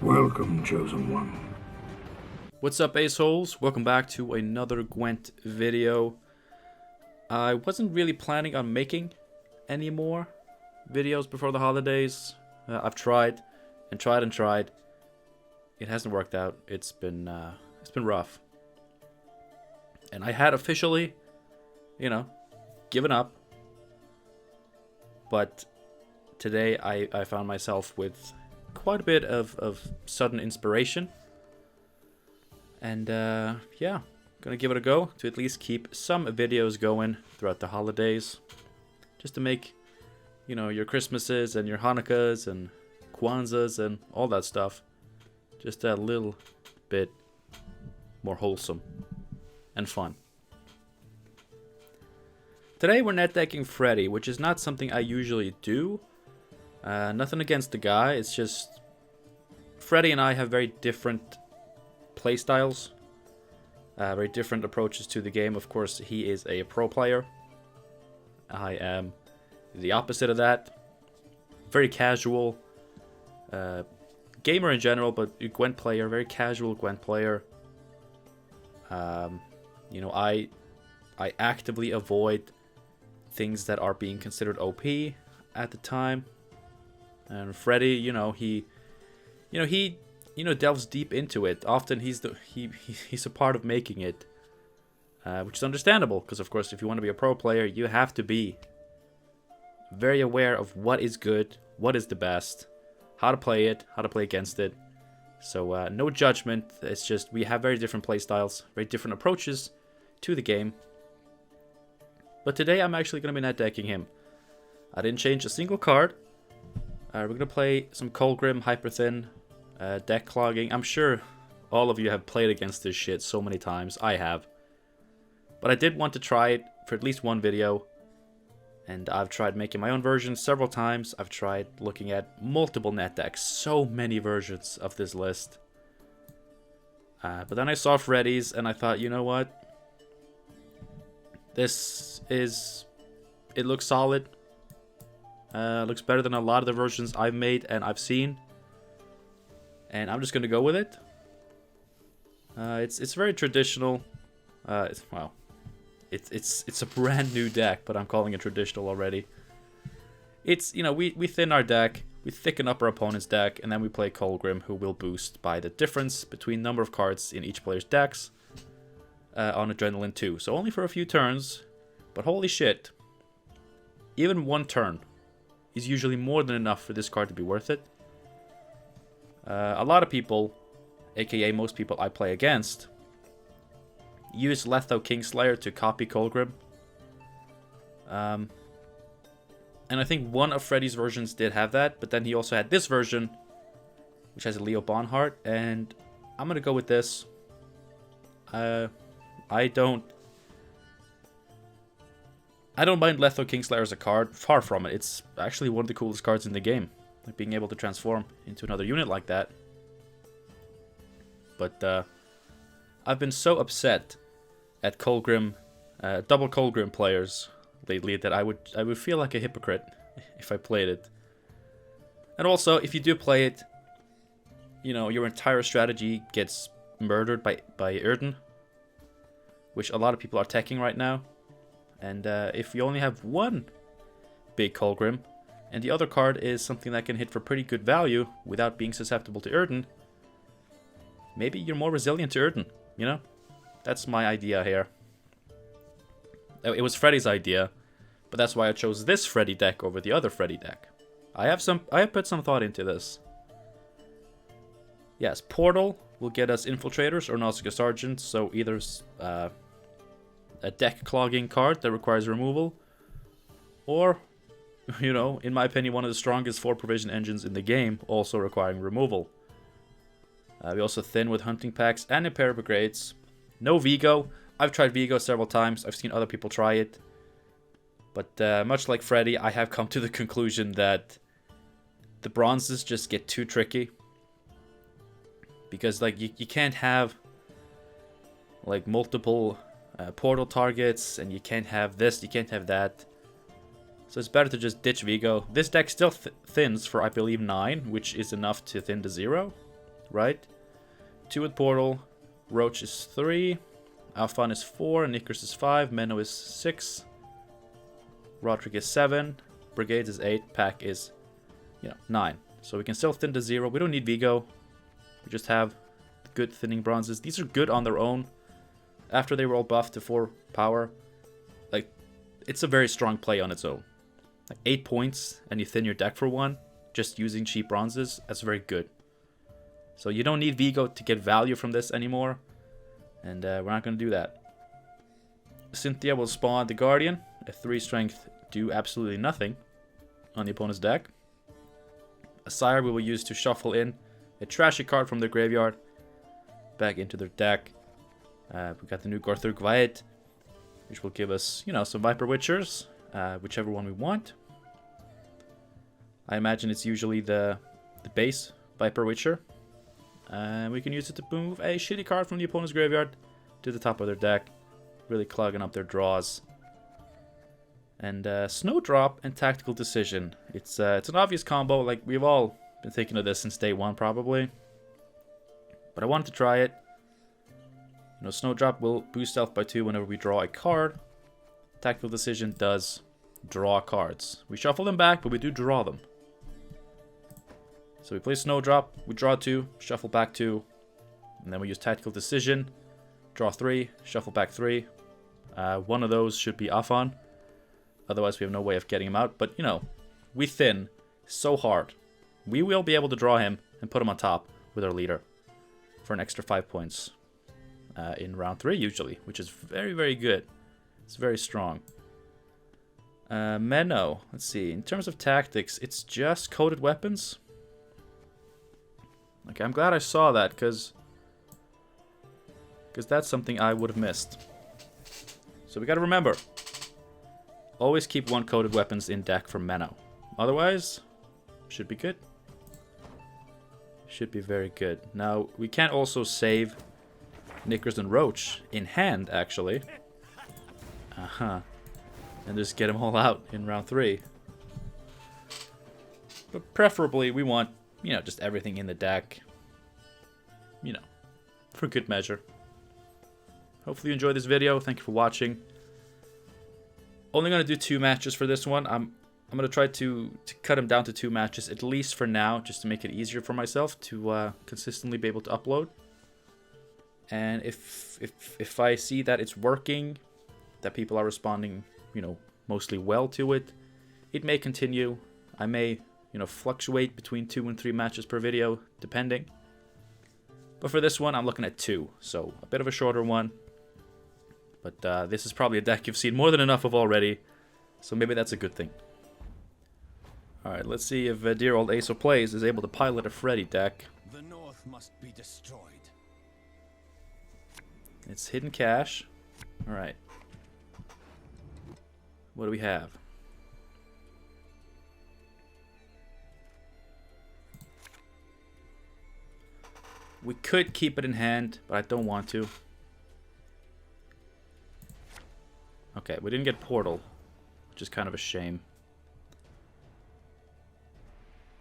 Welcome, Chosen One. What's up, Aceholes? Welcome back to another Gwent video. I wasn't really planning on making any more videos before the holidays. I've tried and tried and tried. It hasn't worked out. It's been rough. And I had officially, given up. But today I found myself with quite a bit of sudden inspiration. And yeah, gonna give it a go to at least keep some videos going throughout the holidays. Just to make, your Christmases and your Hanukkahs and Kwanzas and all that stuff just a little bit more wholesome and fun. Today we're net decking Freddy, which is not something I usually do. Nothing against the guy, it's just Freddy and I have very different playstyles, very different approaches to the game. Of course, he is a pro player. I am the opposite of that. Very casual gamer in general, but a Gwent player, very casual Gwent player. I actively avoid things that are being considered OP at the time. And Freddy, he delves deep into it. Often he's a part of making it, which is understandable, because of course if you want to be a pro player, you have to be very aware of what is good, what is the best, how to play it, how to play against it. So no judgment, it's just we have very different play styles, very different approaches to the game. But today I'm actually going to be net decking him. I didn't change a single card. We're going to play some Kolgrim, Hyperthin, deck clogging. I'm sure all of you have played against this shit so many times. I have. But I did want to try it for at least one video. And I've tried making my own version several times. I've tried looking at multiple net decks. So many versions of this list. But then I saw Freddy's and I thought, you know what? It looks solid. Looks better than a lot of the versions I've made and I've seen. And I'm just going to go with it. It's very traditional. It's a brand new deck, but I'm calling it traditional already. It's, we thin our deck, we thicken up our opponent's deck, and then we play Kolgrim, who will boost by the difference between number of cards in each player's decks on Adrenaline 2. So only for a few turns, but holy shit. Even one turn is usually more than enough for this card to be worth it. A lot of people, aka most people I play against, use Letho Kingslayer to copy Kolgrim. And I think one of Freddy's versions did have that, but then he also had this version, which has a Leo Bonhart, and I'm gonna go with this. I don't mind Letho Kingslayer as a card, far from it. It's actually one of the coolest cards in the game. Like being able to transform into another unit like that. But I've been so upset at Kolgrim, double Kolgrim players lately that I would feel like a hypocrite if I played it. And also, if you do play it, your entire strategy gets murdered by Erden, which a lot of people are teching right now. And if you only have one big Kolgrim, and the other card is something that can hit for pretty good value without being susceptible to Erden, maybe you're more resilient to Erden, That's my idea here. It was Freddy's idea, but that's why I chose this Freddy deck over the other Freddy deck. I have put some thought into this. Yes, Portal will get us Infiltrators or Nausicaa Sergeants, so either a deck clogging card that requires removal, or, in my opinion, one of the strongest 4 provision engines in the game, also requiring removal. We also thin with Hunting Packs and Imperial Brigades. No Vigo. I've tried Vigo several times. I've seen other people try it. But much like Freddy, I have come to the conclusion that the bronzes just get too tricky. Because, you can't have, multiple portal targets, and you can't have this, you can't have that. So it's better to just ditch Vigo. This deck still thins for, I believe, 9, which is enough to thin to 0. right? 2 with Portal. Roach is 3. Alfan is 4. Nickers is 5. Menno is 6. Roderick is 7. Brigades is 8. Pack is, 9. So we can still thin to 0. We don't need Vigo. We just have good thinning bronzes. These are good on their own. After they were all buffed to 4 power, like, it's a very strong play on its own. Like 8 points and you thin your deck for 1, just using cheap bronzes, that's very good. So you don't need Vigo to get value from this anymore. And we're not going to do that. Cynthia will spawn the Guardian. A 3 strength do absolutely nothing on the opponent's deck. A Sire we will use to shuffle in a trashy card from their graveyard back into their deck. We got the new Gorthur Gwent, which will give us, some Viper Witchers, whichever one we want. I imagine it's usually the base Viper Witcher. We can use it to move a shitty card from the opponent's graveyard to the top of their deck, really clogging up their draws. And Snowdrop and Tactical Decision. It's an obvious combo. Like, we've all been thinking of this since day 1, probably. But I wanted to try it. Snowdrop will boost health by 2 whenever we draw a card. Tactical Decision does draw cards. We shuffle them back, but we do draw them. So we play Snowdrop, we draw 2, shuffle back 2, and then we use Tactical Decision, draw 3, shuffle back 3. One of those should be Alfan. Otherwise we have no way of getting him out. But, we thin so hard. We will be able to draw him and put him on top with our leader for an extra 5 points in round 3 usually, which is very, very good. It's very strong. Menno, let's see. In terms of tactics, it's just coated weapons. Okay, I'm glad I saw that, because that's something I would have missed. So we gotta remember, always keep 1 coated weapons in deck for Menno. Otherwise, should be good. Should be very good. Now, we can also save Knickers and Roach in hand, actually. And just get them all out in round 3. But preferably, we want, just everything in the deck. For good measure. Hopefully you enjoyed this video. Thank you for watching. Only going to do 2 matches for this one. I'm going to try to cut them down to 2 matches, at least for now, just to make it easier for myself to consistently be able to upload. And if I see that it's working, that people are responding, mostly well to it, it may continue. I may, fluctuate between 2 and 3 matches per video, depending. But for this one, I'm looking at 2, so a bit of a shorter one. But this is probably a deck you've seen more than enough of already, so maybe that's a good thing. Alright, let's see if dear old Ace of Plays is able to pilot a Freddy deck. The North must be destroyed. It's Hidden Cache. Alright. What do we have? We could keep it in hand, but I don't want to. Okay, we didn't get Portal, which is kind of a shame.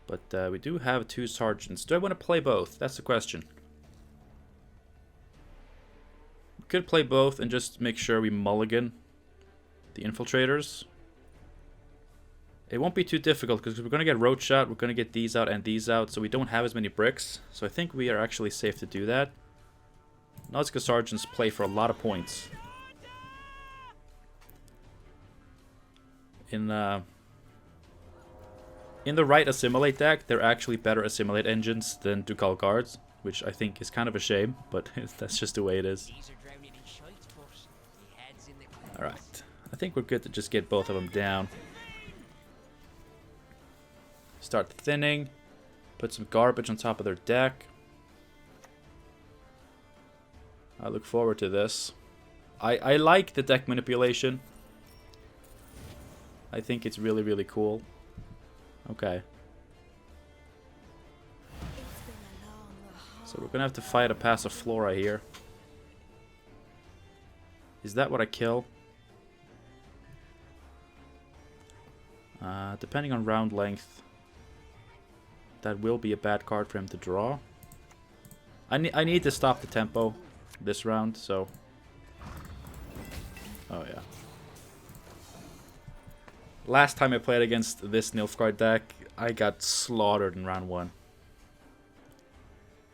But we do have 2 Sergeants. Do I want to play both? That's the question. We could play both and just make sure we mulligan the Infiltrators. It won't be too difficult because we're going to get Roach out, we're going to get these out and these out, so we don't have as many bricks. So I think we are actually safe to do that. Nausicaa Sergeants play for a lot of points. In the right Assimilate deck, they're actually better Assimilate engines than Ducal Guards, which I think is kind of a shame, but that's just the way it is. Alright, I think we're good to just get both of them down. Start thinning, put some garbage on top of their deck. I look forward to this. I like the deck manipulation. I think it's really, really cool. Okay. So we're gonna have to fight a Passiflora here. Is that what I kill? Depending on round length, that will be a bad card for him to draw. I need to stop the tempo this round, so... Oh yeah. Last time I played against this Nilfgaard deck, I got slaughtered in round 1.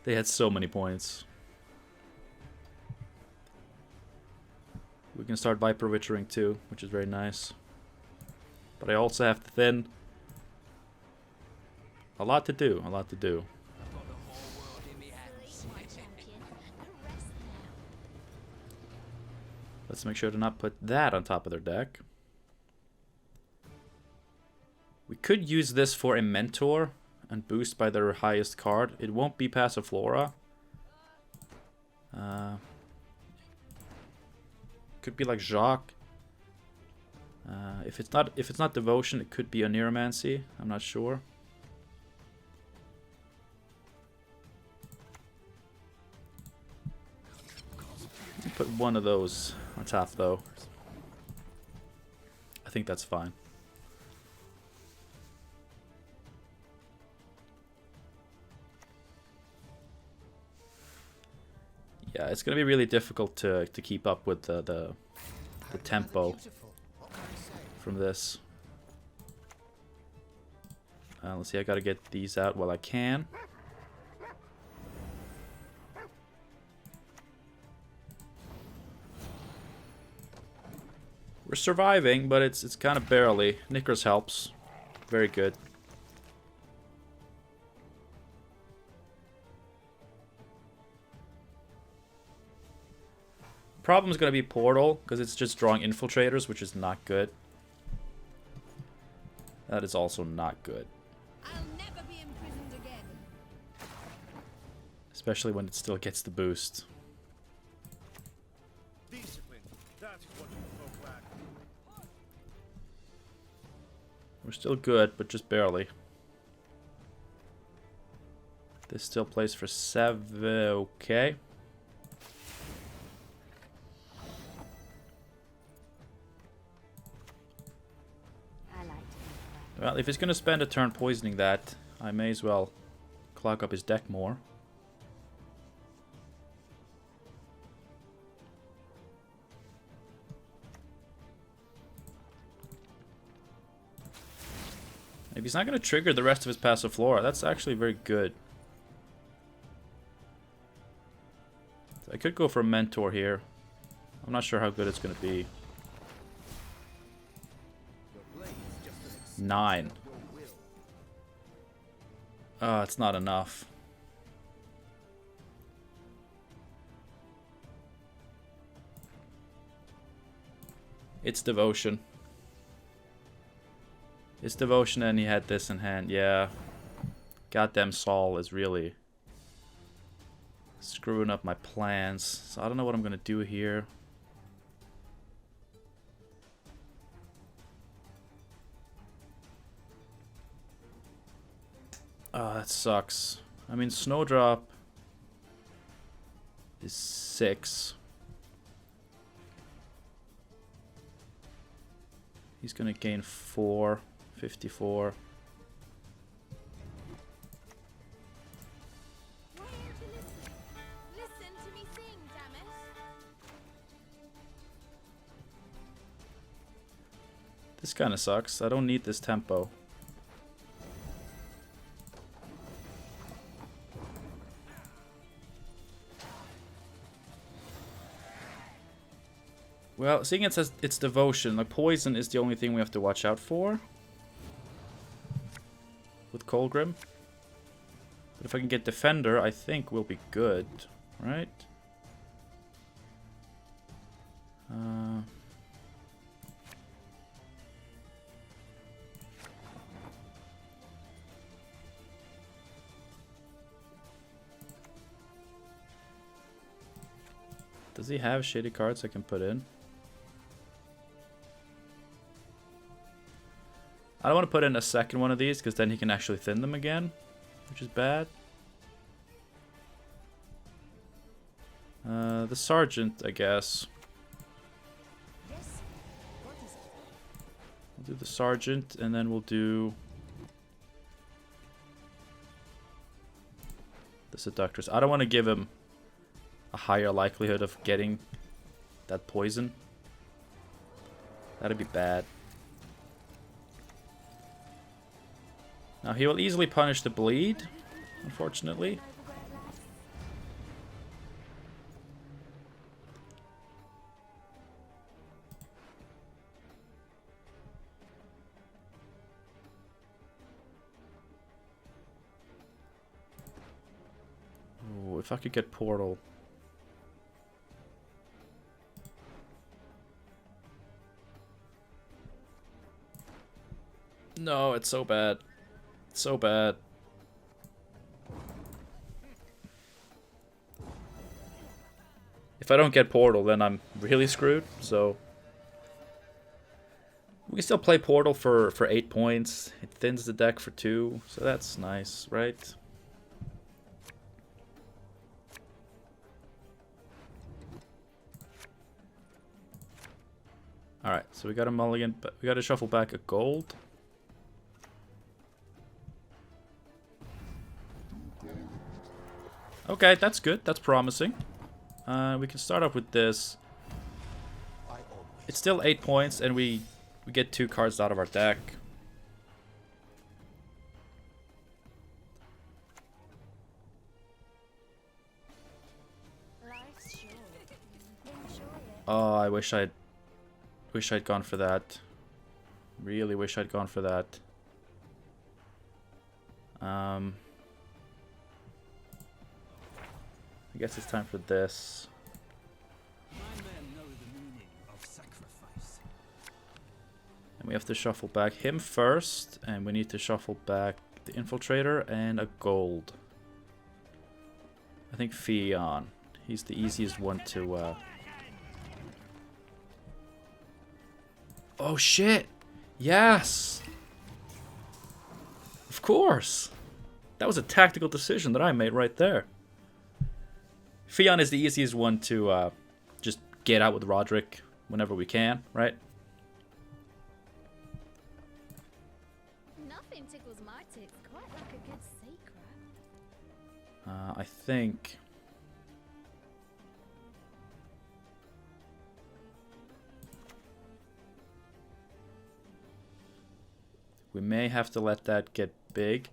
They had so many points. We can start Viper Witchering too, which is very nice. But I also have to thin. A lot to do, a lot to do. Let's make sure to not put that on top of their deck. We could use this for a mentor and boost by their highest card. It won't be Passiflora. Could be like Jacques. If it's not Devotion, it could be a Neuromancy. I'm not sure. Put one of those on top though. I think that's fine. Yeah, it's gonna be really difficult to keep up with the tempo from this. Let's see, I gotta get these out while I can. We're surviving, but it's kind of barely. Knickers helps. Very good. Problem is going to be Portal, because it's just drawing Infiltrators, which is not good. That is also not good. I'll never be imprisoned again. Especially when it still gets the boost. Discipline. That's what you folk lack. We're still good, but just barely. This still plays for 7. Okay. Well, if he's going to spend a turn poisoning that, I may as well clog up his deck more. If he's not going to trigger the rest of his Passiflora, that's actually very good. I could go for a Mentor here. I'm not sure how good it's going to be. 9. It's not enough. It's Devotion. It's Devotion and he had this in hand. Yeah. Goddamn Saul is really screwing up my plans. So I don't know what I'm gonna do here. Oh, that sucks. I mean, Snowdrop is 6. He's gonna gain 4, 54. Why aren't you listening? Listen to me sing, damn it. This kind of sucks. I don't need this tempo. Well, seeing it says it's Devotion, like Poison is the only thing we have to watch out for with Kolgrim. But if I can get Defender, I think we'll be good, right? Does he have shady cards I can put in? I don't want to put in a second one of these because then he can actually thin them again, which is bad. The Sergeant, I guess. Yes. What is it? We'll do the Sergeant and then we'll do the Seductress. I don't want to give him a higher likelihood of getting that poison. That'd be bad. Now he will easily punish the bleed, unfortunately. Ooh, if I could get Portal. No, it's so bad. It's so bad. If I don't get Portal, then I'm really screwed, so... We can still play Portal for 8 points. It thins the deck for 2, so that's nice, right? Alright, so we got a mulligan, but we got to shuffle back a gold. Okay, that's good. That's promising. We can start off with this. It's still 8 points, and we get 2 cards out of our deck. Life's short. Enjoy it. Oh, I wish I'd gone for that. Really wish I'd gone for that. I guess it's time for this. My men know the meaning of sacrifice. And we have to shuffle back him first, and we need to shuffle back the Infiltrator and a gold. I think Fion. He's the easiest one to... Oh shit! Yes! Of course! That was a tactical decision that I made right there. Fion is the easiest one to just get out with Roderick whenever we can, right? Nothing tickles my tits quite like a good secret. I think... We may have to let that get big.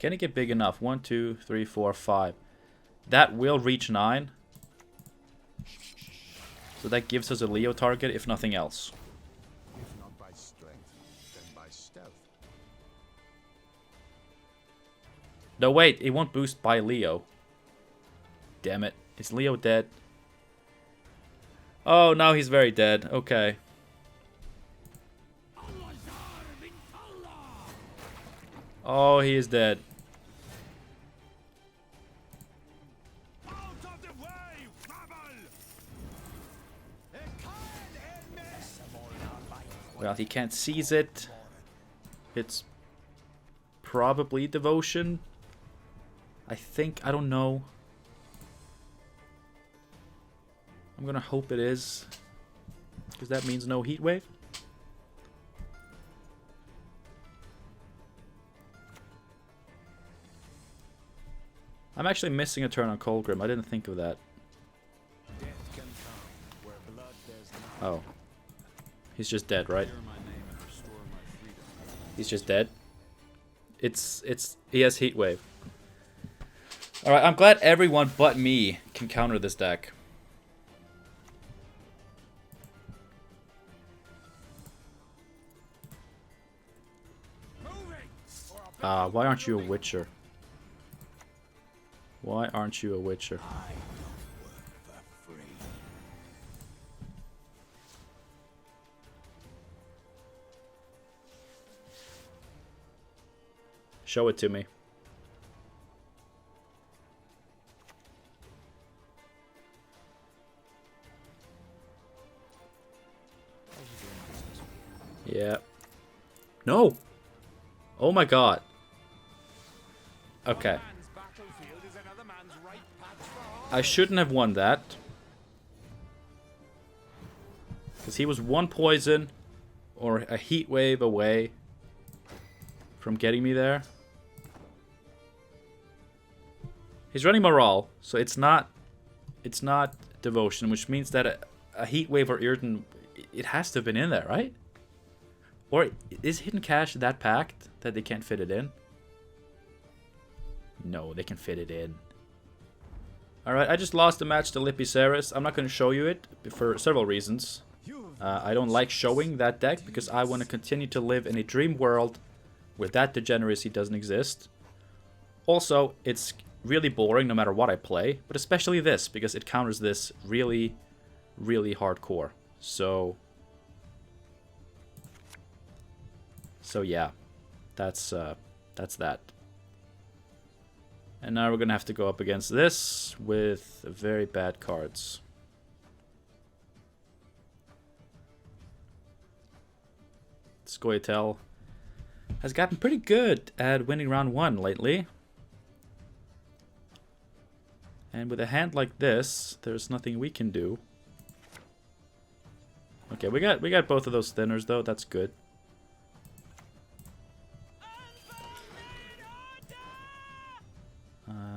Can it get big enough? 1, 2, 3, 4, 5. That will reach 9. So that gives us a Leo target, if nothing else. If not by strength, then by stealth. No, wait. It won't boost by Leo. Damn it. Is Leo dead? Oh, now he's very dead. Okay. Oh, he is dead. Out of the way, rabble! Well, he can't seize it. It's probably Devotion. I think. I don't know. I'm gonna hope it is. Because that means no Heat Wave. I'm actually missing a turn on Kolgrim. I didn't think of that. Death can come where blood bears not. Oh. He's just dead, right? Clear my name and restore my freedom. He's just dead. He has Heat Wave. Alright, I'm glad everyone but me can counter this deck. Why aren't you a Witcher? Why aren't you a Witcher? Show it to me. Yeah. No! Oh my god. Okay. I shouldn't have won that. Because he was 1 poison or a Heat Wave away from getting me there. He's running Morale, so it's not Devotion, which means that a Heat Wave or Irritant, it has to have been in there, right? Or is Hidden Cache that packed that they can't fit it in? No, they can fit it in. Alright, I just lost the match to Lippy Ceres. I'm not going to show you it for several reasons. I don't like showing that deck because I want to continue to live in a dream world where that degeneracy doesn't exist. Also, it's really boring no matter what I play, but especially this because it counters this really, really hardcore. So yeah, that's that. And now we're gonna have to go up against this with very bad cards. Scoia'tael has gotten pretty good at winning round 1 lately. And with a hand like this, there's nothing we can do. Okay, we got both of those thinners though, that's good.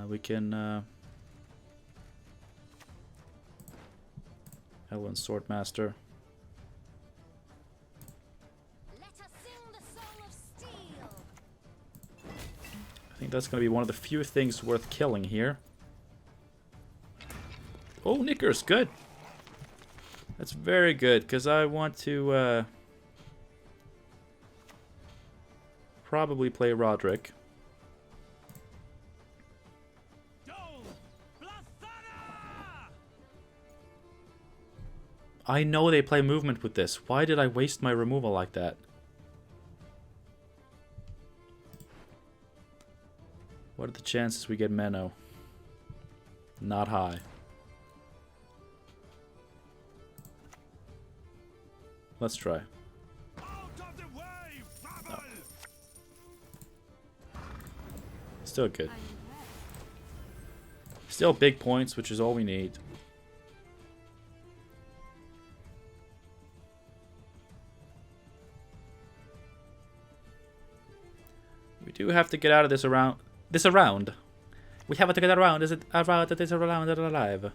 We can Helen Swordmaster. Let us sing the song of steel. I think that's gonna be one of the few things worth killing here. Oh, Knickers, good. That's very good, because I want to probably play Roderick. I know they play movement with this. Why did I waste my removal like that? What are the chances we get Menno? Not high. Let's try. No. Still good. Still big points, which is all we need. We do have to get out of this around. We have to get around. Is it around that is around that alive?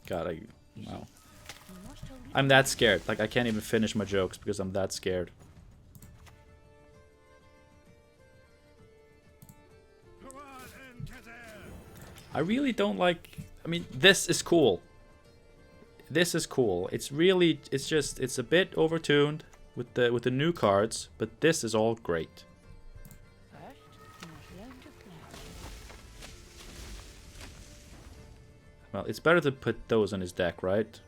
God, wow. I'm that scared. Like, I can't even finish my jokes because I'm that scared. I really don't like... I mean, this is cool. This is cool. It's really... It's just... It's a bit overtuned with the new cards, but this is all great. Well, it's better to put those on his deck, right?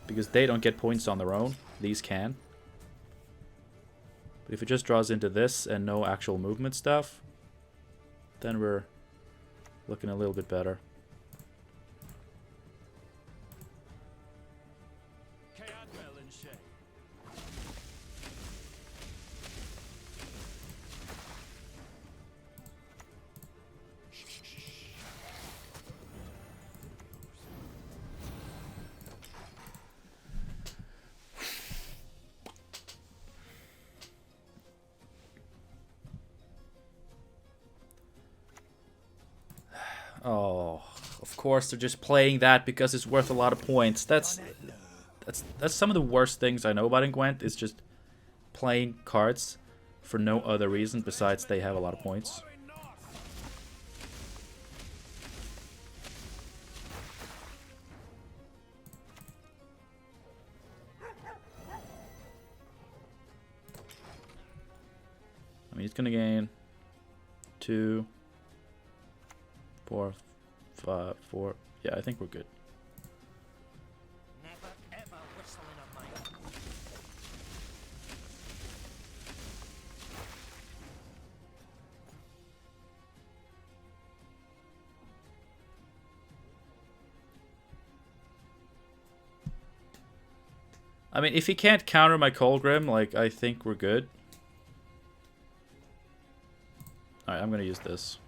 Because they don't get points on their own. These can. But if it just draws into this and no actual movement stuff, then we're looking a little bit better. Oh, of course they're just playing that because it's worth a lot of points. That's some of the worst things I know about in Gwent is just playing cards for no other reason besides they have a lot of points. I mean, he's gonna gain 2, 4, 5, 4. Yeah, I think we're good. Never ever whistling of my own. I mean, if he can't counter my Kolgrim, like, I think we're good. Alright, I'm gonna use this.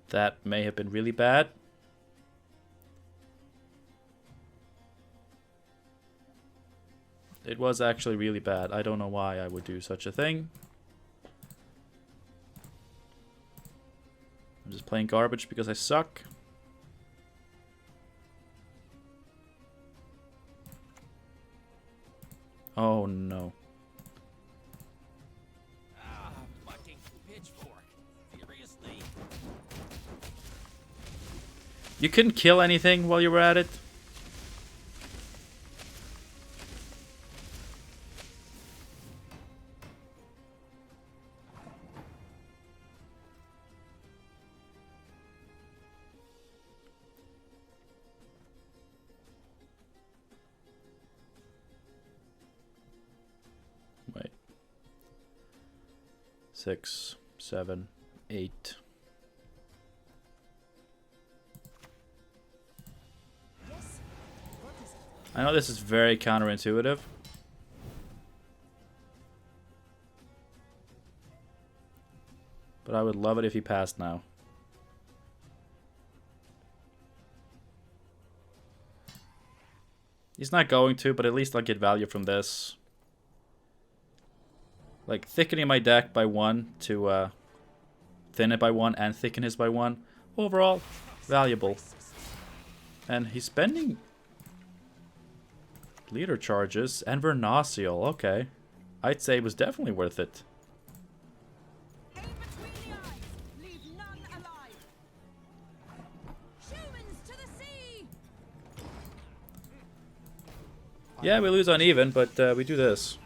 That may have been really bad. It was actually really bad. I don't know why I would do such a thing. I'm just playing garbage because I suck. Oh no. Ah, fucking pitchfork. Seriously? You couldn't kill anything while you were at it? Wait. 6, 7, 8. Yes. What is it? I know this is very counterintuitive. But I would love it if he passed now. He's not going to, but at least I'll get value from this. Like, thickening my deck by 1 to thin it by 1 and thicken his by 1. Overall, valuable. And he's spending leader charges and Vernacial. Okay. I'd say it was definitely worth it. Aim between the eyes. Leave none alive. Humans to the sea. Yeah, we lose uneven, but we do this.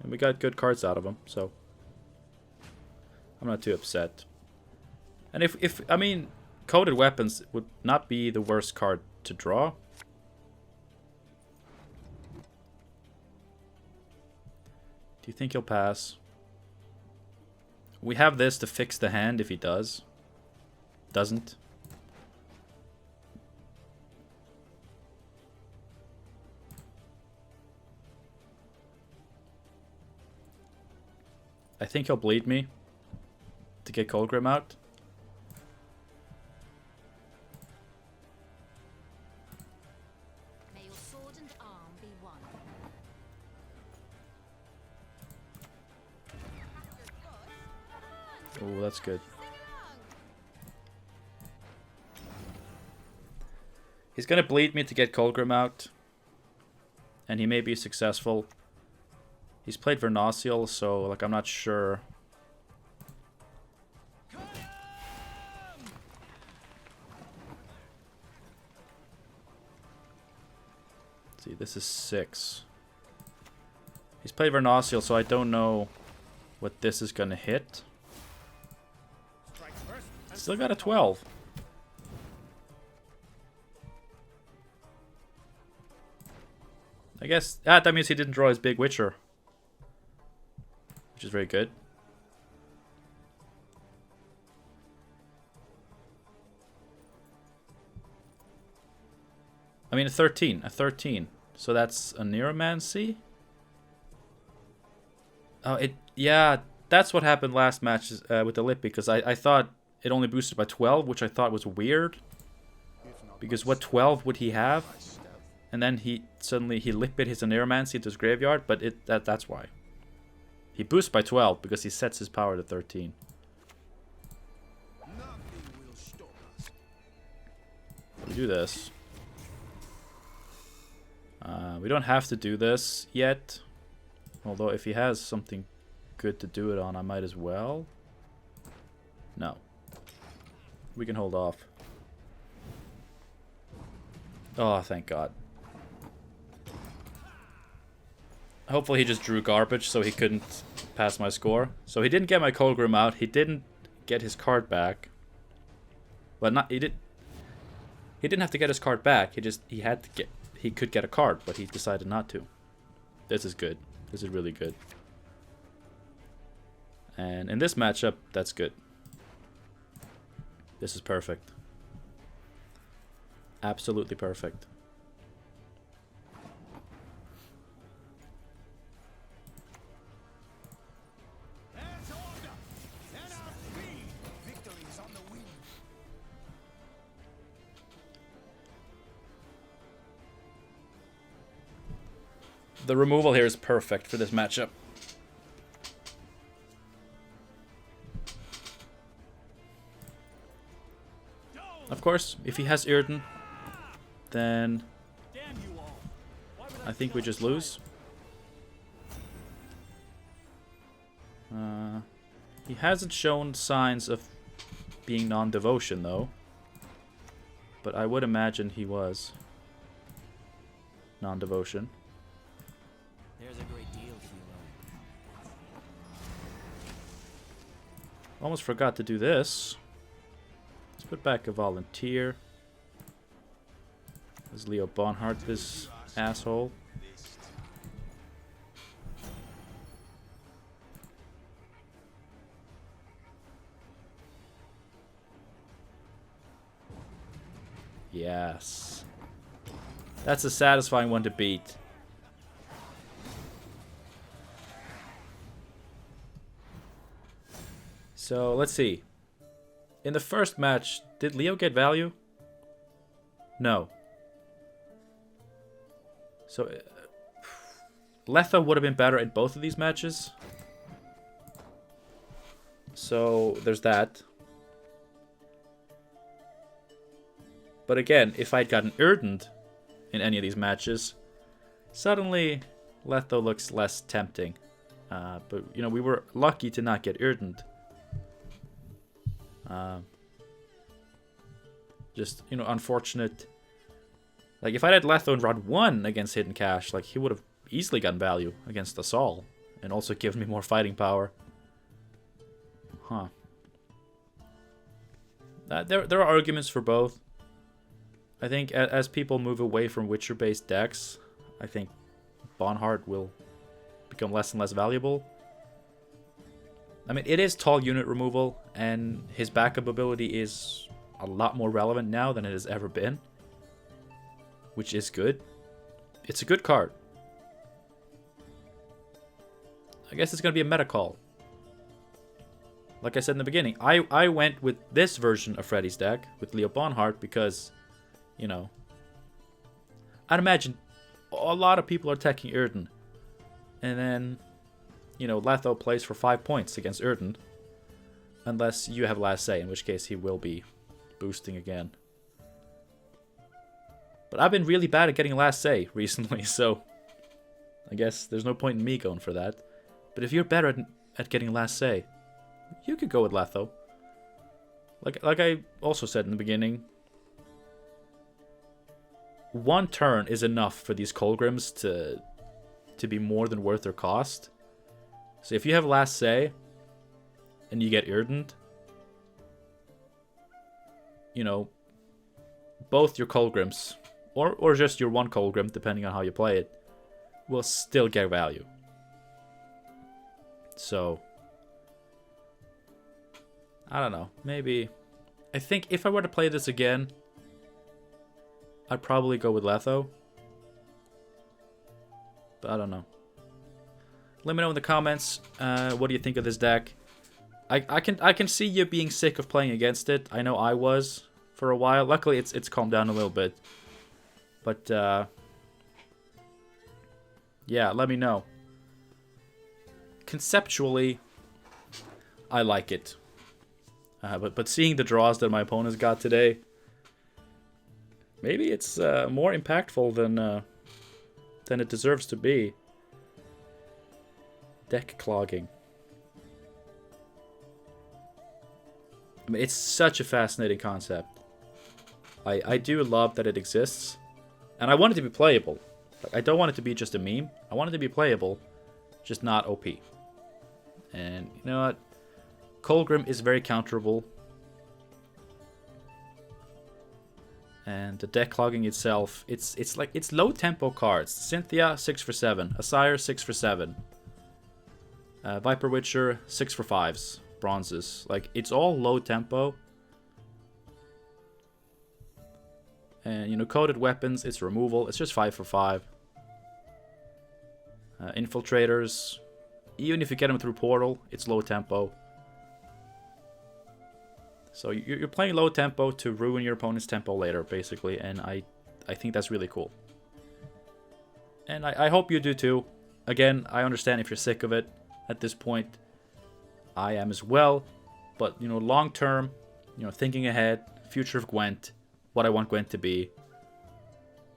And we got good cards out of him, so I'm not too upset. And if I mean, Coded Weapons would not be the worst card to draw. Do you think he'll pass? We have this to fix the hand if he does. Doesn't. I think he'll bleed me to get Kolgrim out. May your sword and arm be one. Oh, that's good. Sing along. He's gonna bleed me to get Kolgrim out. And he may be successful. He's played Vernacial, so like I'm not sure. Let's see, this is 6. He's played Vernacial, so I don't know what this is gonna hit. Still got a 12. I guess that means he didn't draw his big Witcher, which is very good. I mean, a 13. So that's a Neuromancy? Oh, yeah, that's what happened last match with the Lip, because I thought it only boosted by 12, which I thought was weird. Because what 12 would he have? And then he lipped his Neuromancy into his graveyard, but that's why. He boosts by 12 because he sets his power to 13. We do this. We don't have to do this yet. Although if he has something good to do it on, I might as well. No. We can hold off. Oh, thank God. Hopefully he just drew garbage so he couldn't pass my score. So he didn't get my Kolgrim out. He didn't get his card back. Well, he didn't have to get his card back. He could get a card, but he decided not to. This is good. This is really good. And in this matchup, that's good. This is perfect. Absolutely perfect. The removal here is perfect for this matchup. Of course, if he has Irden, then Damn you all. Why would I think we just lose. He hasn't shown signs of being non-devotion, though. But I would imagine he was non-devotion. There's a great deal to be learned. Almost forgot to do this. Let's put back a volunteer. Is Leo Bonhart this asshole? Yes. That's a satisfying one to beat. So, let's see. In the first match, did Leo get value? No. So, Letho would have been better in both of these matches. So, there's that. But again, if I'd gotten Erdened in any of these matches, suddenly Letho looks less tempting. But, you know, we were lucky to not get Erdened. Just, you know, unfortunate. Like, if I had Letho in round 1 against Hidden Cache, like, he would have easily gotten value against Assault. And also given me more fighting power. Huh. There are arguments for both. I think as people move away from Witcher-based decks, I think Bonhart will become less and less valuable. I mean, it is tall unit removal, and his backup ability is a lot more relevant now than it has ever been. Which is good. It's a good card. I guess it's going to be a meta call. Like I said in the beginning, I went with this version of Freddy's deck, with Leo Bonhart, because, you know, I'd imagine a lot of people are attacking Erden. And then, you know, Letho plays for 5 points against Erden. Unless you have last say, in which case he will be boosting again. But I've been really bad at getting last say recently, so I guess there's no point in me going for that. But if you're better at getting last say, you could go with Letho. Like I also said in the beginning, one turn is enough for these Kolgrims to be more than worth their cost. So if you have last say and you get Erdened, you know, both your Kolgrims, or just your one Kolgrim, depending on how you play it, will still get value. So, I don't know, maybe, I think if I were to play this again, I'd probably go with Letho. But I don't know. Let me know in the comments, what do you think of this deck? I can see you being sick of playing against it. I know I was for a while. Luckily, it's calmed down a little bit. But yeah, let me know. Conceptually, I like it. But seeing the draws that my opponents got today, maybe it's more impactful than it deserves to be. Deck clogging. I mean, it's such a fascinating concept. I do love that it exists. And I want it to be playable. Like, I don't want it to be just a meme. I want it to be playable, just not OP. And you know what? Kolgrim is very counterable. And the deck clogging itself, it's like, it's low tempo cards. Cynthia, 6 for 7. Asire, 6 for 7. Viper Witcher, 6 for 5s. Bronzes. Like, it's all low tempo. And, you know, coded weapons, it's removal. It's just 5 for 5. Infiltrators, even if you get them through Portal, it's low tempo. So you're playing low tempo to ruin your opponent's tempo later, basically. And I think that's really cool. And I hope you do too. Again, I understand if you're sick of it at this point. I am as well. But, you know, long term, you know, thinking ahead, future of Gwent, what I want Gwent to be,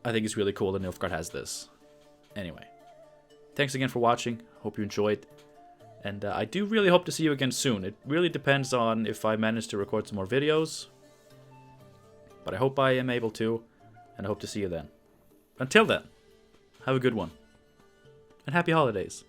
I think it's really cool that Nilfgaard has this. Anyway, thanks again for watching. Hope you enjoyed. And I do really hope to see you again soon. It really depends on if I manage to record some more videos. But I hope I am able to, and I hope to see you then. Until then, have a good one. And happy holidays.